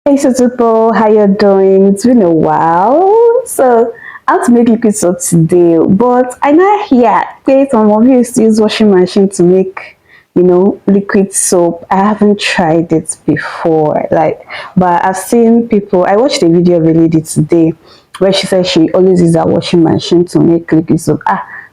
Hey, so people, how you doing? It's been a while. So, I have to make liquid soap today, but I know here, okay, some of you used to use washing machine to make, liquid soap. I haven't tried it before, but I've seen people. I watched a video of a lady today where she said she always uses her washing machine to make liquid soap.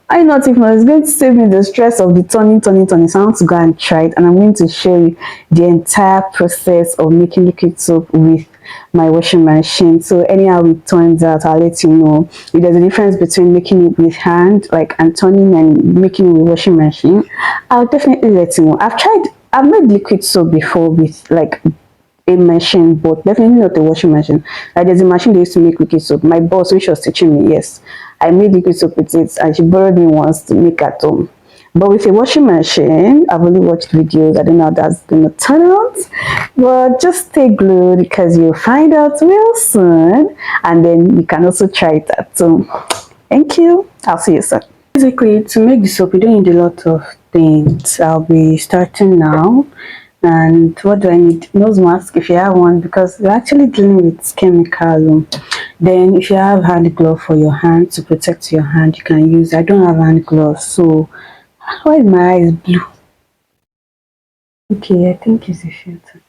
I not if it's going to save me the stress of the turning. So I want to go and try it, and I'm going to show you the entire process of making liquid soap with my washing machine. So anyhow it turns out, I'll let you know if there's a difference between making it with hand, like and turning, and making it with washing machine. I'll definitely let you know. I've made liquid soap before with like a machine, but definitely not a washing machine. Like there's a machine they used to make liquid soap. My boss, when she was teaching me, yes, I made liquid soap with it, and she borrowed me once to make at home. But with a washing machine, I've only watched videos. I don't know how that's gonna turn out. But just stay glued because you'll find out real soon, and then you can also try it at home. Thank you. I'll see you soon. Basically, to make the soap, you don't need a lot of things. I'll be starting now. And what do I need? Nose mask if you have one, because you're actually dealing with chemical. Then if you have hand glove for your hand to protect your hand, you can use. I don't have hand gloves, so why is my eyes blue? Okay, I think it's a filter.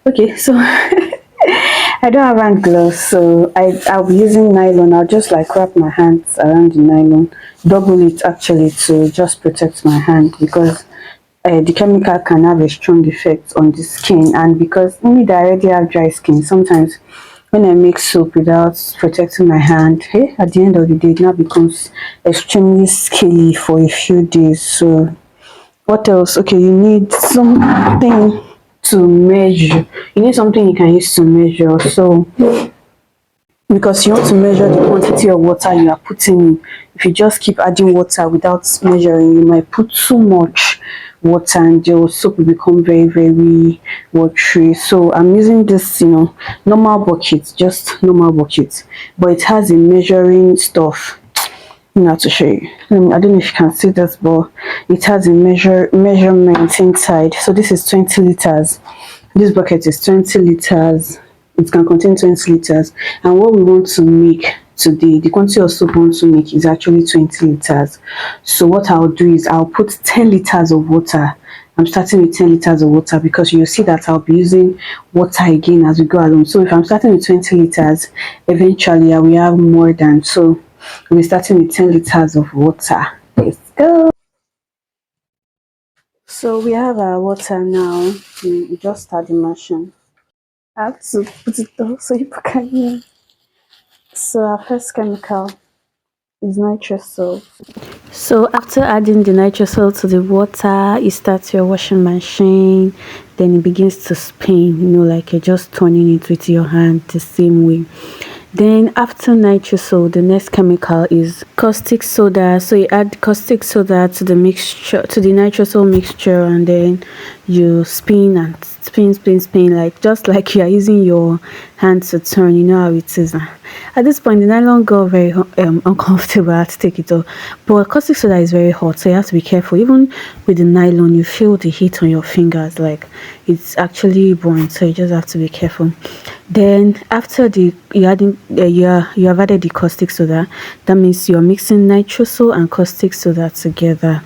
Okay, so I don't have hand gloves, so I'll be using nylon. I'll just like wrap my hands around the nylon, double it actually to just protect my hand, because the chemical can have a strong effect on the skin, and because me that already have dry skin, sometimes when I make soap without protecting my hand, hey, at the end of the day it now becomes extremely scaly for a few days. So what else? Okay, you need something to measure. You need something you can use to measure. So because you want to measure the quantity of water you are putting in. If you just keep adding water without measuring, you might put too much water and your soap will become very watery. So I'm using this, normal bucket, just normal bucket, but it has a measuring stuff. To show you. I don't know if you can see this, but it has a measurement inside. So this is 20 liters. This bucket is 20 liters. It can contain 20 liters. And what we want to make today, the quantity of soap we want to make is actually 20 liters. So what I'll do is I'll put 10 liters of water. I'm starting with 10 liters of water because you'll see that I'll be using water again as we go along. So if I'm starting with 20 liters, eventually I will have more than. So we're starting with 10 liters of water. Let's go. So we have our water now. We just start the machine. I have to put it down so you can hear. So our first chemical is nitrous soap. So after adding the nitrous oil to the water, you start your washing machine. Then it begins to spin, like you're just turning it with your hand the same way. Then after nitrous oil, the next chemical is caustic soda. So you add caustic soda to the mixture, to the nitrous oil mixture, and then you spin and spin, like just like you are using your hand to turn. You know how it is. At this point, the nylon got very uncomfortable. I had to take it off. But caustic soda is very hot, so you have to be careful. Even with the nylon, you feel the heat on your fingers, like it's actually burnt. So you just have to be careful. Then after you have added the caustic soda, that means you're mixing nitrous oil and caustic soda together.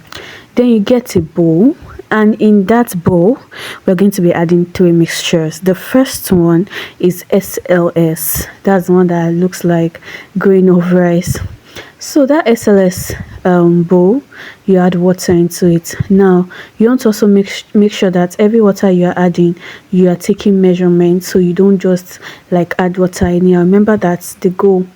Then you get a bowl, and in that bowl we're going to be adding three mixtures. The first one is SLS. That's the one that looks like grain of rice. So that SLS bowl, you add water into it. Now you want to also make sure that every water you are adding, you are taking measurements, so you don't just like add water anyhow. Remember that the goal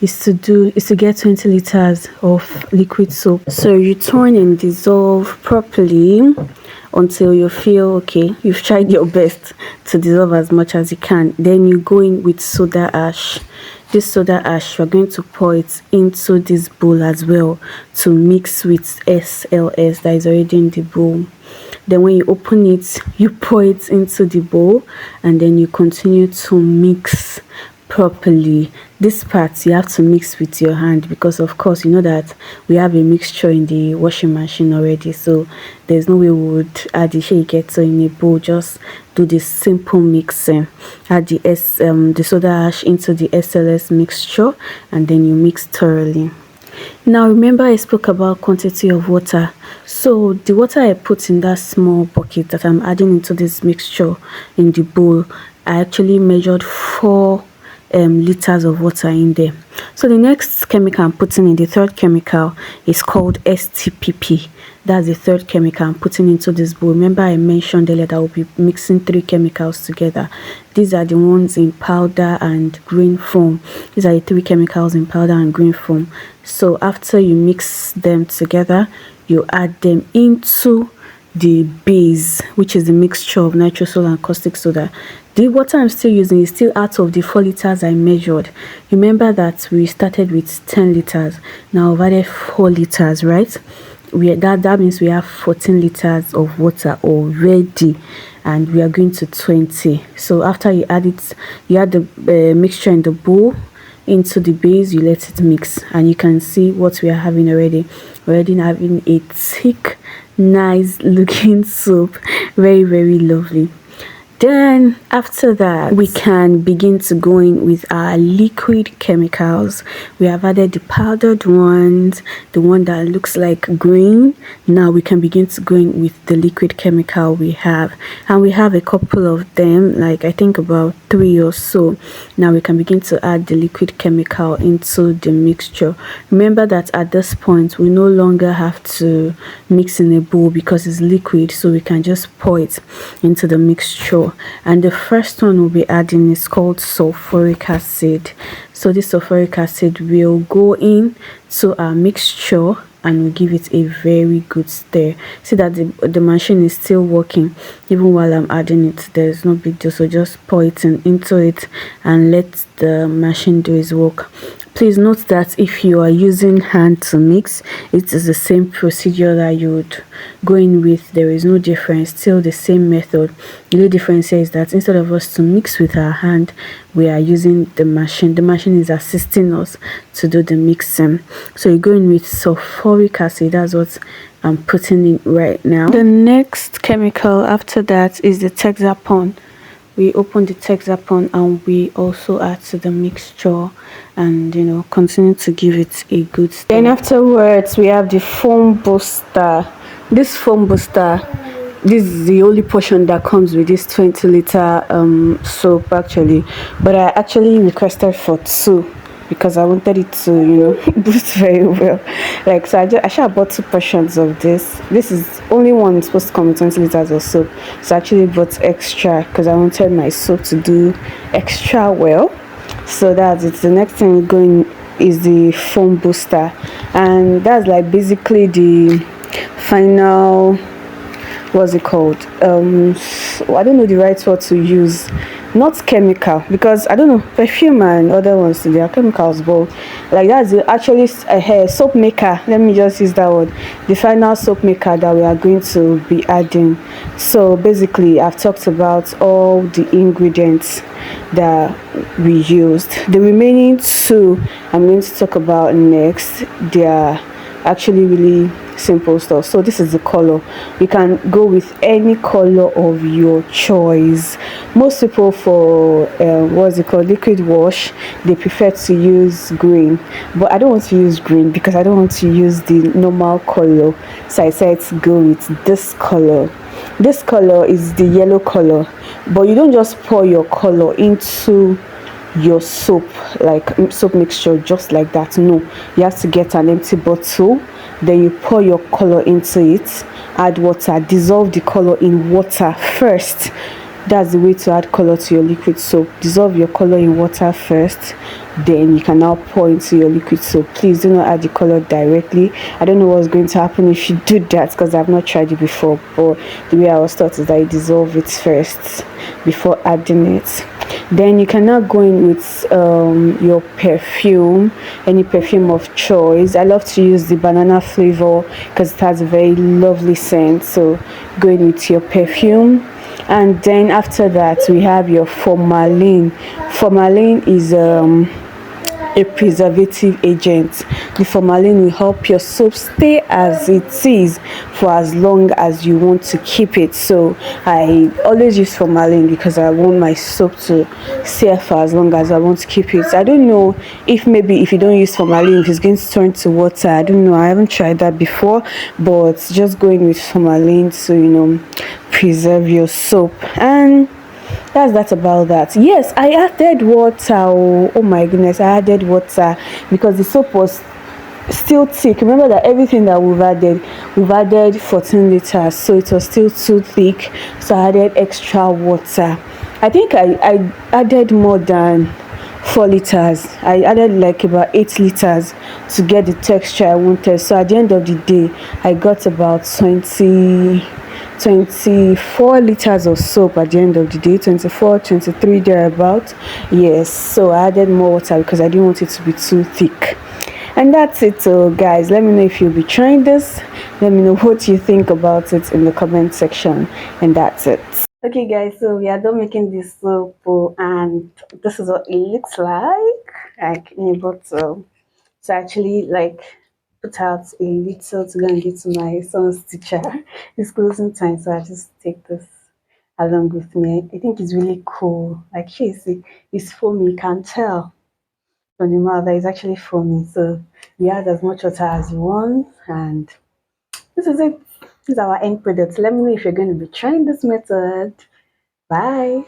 is to get 20 liters of liquid soap. So you turn and dissolve properly until you feel okay, you've tried your best to dissolve as much as you can. Then you go in with soda ash. This soda ash, we're going to pour it into this bowl as well to mix with SLS that is already in the bowl. Then when you open it, you pour it into the bowl, and then you continue to mix properly. This part you have to mix with your hand, because of course you know that we have a mixture in the washing machine already, so there's no way we would add the shake it. So in a bowl, just do this simple mixing. Add the soda ash into the SLS mixture, and then you mix thoroughly. Now remember I spoke about quantity of water. So the water I put in that small bucket that I'm adding into this mixture in the bowl, I actually measured 4 liters of water in there. So the next chemical I'm putting in, the third chemical, is called STPP. That's the third chemical I'm putting into this bowl. Remember I mentioned earlier that we'll be mixing 3 chemicals together. These are the ones in powder and green foam. These are the 3 chemicals in powder and green foam. So after you mix them together, you add them into the base, which is the mixture of nitrosol and caustic soda. The water I'm still using is still out of the 4 liters I measured. Remember that we started with 10 liters. Now I've added 4 liters, right? That means we have 14 liters of water already, and we are going to 20. So after you add it, you add the mixture in the bowl into the base, you let it mix, and you can see what we are having already. We're already having a thick, nice looking soup. Very, very lovely. Then after that, we can begin to go in with our liquid chemicals. We have added the powdered ones, the one that looks like green. Now we can begin to go in with the liquid chemical we have, and we have a couple of them, like I think about 3 or so. Now we can begin to add the liquid chemical into the mixture. Remember that at this point we no longer have to mix in a bowl because it's liquid, so we can just pour it into the mixture. And the first one we'll be adding is called sulfuric acid. So this sulfuric acid will go in to our mixture and we'll give it a very good stir. See that the machine is still working even while I'm adding it. There's no big deal, so just pour it into it and let the machine do its work. Please note that if you are using hand to mix, it is the same procedure that you would go in with. There is no difference, still the same method. The only difference here is that instead of us to mix with our hand, we are using the machine. The machine is assisting us to do the mixing. So you're going with sulfuric acid. That's what I'm putting in right now. The next chemical after that is the Texapon. We open the Texapon and we also add to the mixture and continue to give it a good stir. Then afterwards we have the foam booster. This foam booster, this is the only portion that comes with this 20-liter soap actually, but I actually requested for 2 because I wanted it to boost very well. Like, so I should have bought 2 portions of this. This is only one supposed to come with 20 liters of soap, so I actually bought extra because I wanted my soap to do extra well. So that's it. The next thing going is the foam booster, and that's like basically the final, what's it called, I don't know the right word to use. Not chemical, because I don't know, perfume and other ones, they are chemicals, but like that's actually a hair soap maker. Let me just use that word. The final soap maker that we are going to be adding. So basically I've talked about all the ingredients that we used. The remaining 2 I'm going to talk about next. They are actually really simple stuff. So this is the color. You can go with any color of your choice. Most people for what's it called, liquid wash, they prefer to use green, but I don't want to use green because I don't want to use the normal color, so I said to go with this color. This color is the yellow color, but you don't just pour your color into your soap, like soap mixture, just like that. No, you have to get an empty bottle, then you pour your color into it, add water, dissolve the color in water first. That's the way to add color to your liquid soap. Dissolve your color in water first, then you can now pour into your liquid soap. Please do not add the color directly. I don't know what's going to happen if you do that because I've not tried it before, but the way I was taught is that you dissolve it first before adding it. Then you can now go in with your perfume, any perfume of choice. I love to use the banana flavor because it has a very lovely scent. So go in with your perfume, and then after that we have your formalin. Formalin is a preservative agent. The formalin will help your soap stay as it is for as long as you want to keep it. So I always use formalin because I want my soap to stay for as long as I want to keep it. I don't know if maybe if you don't use formalin, if it's going to turn to water. I don't know. I haven't tried that before, but just going with formalin to preserve your soap. And that's that about that. Yes, I added water. Oh my goodness, I added water because the soap was still thick. Remember that everything that we've added 14 liters, so it was still too thick. So I added extra water. I think I added more than 4 liters. I added like about 8 liters to get the texture I wanted. So at the end of the day, I got about 24 liters of soap at the end of the day. 24, 23 thereabout. Yes, so I added more water because I didn't want it to be too thick. And that's it. So guys, let me know if you'll be trying this. Let me know what you think about it in the comment section. And that's it. Okay guys, so we are done making this soap, and this is what it looks like in a bottle. So I actually like put out a little to go and give to my son's teacher. It's closing time, so I just take this along with me. I think it's really cool. Like it's foamy, you can tell from the mouth that it's actually foamy. So you add as much water as you want, and this is it. This is our end product. Let me know if you're going to be trying this method. Bye.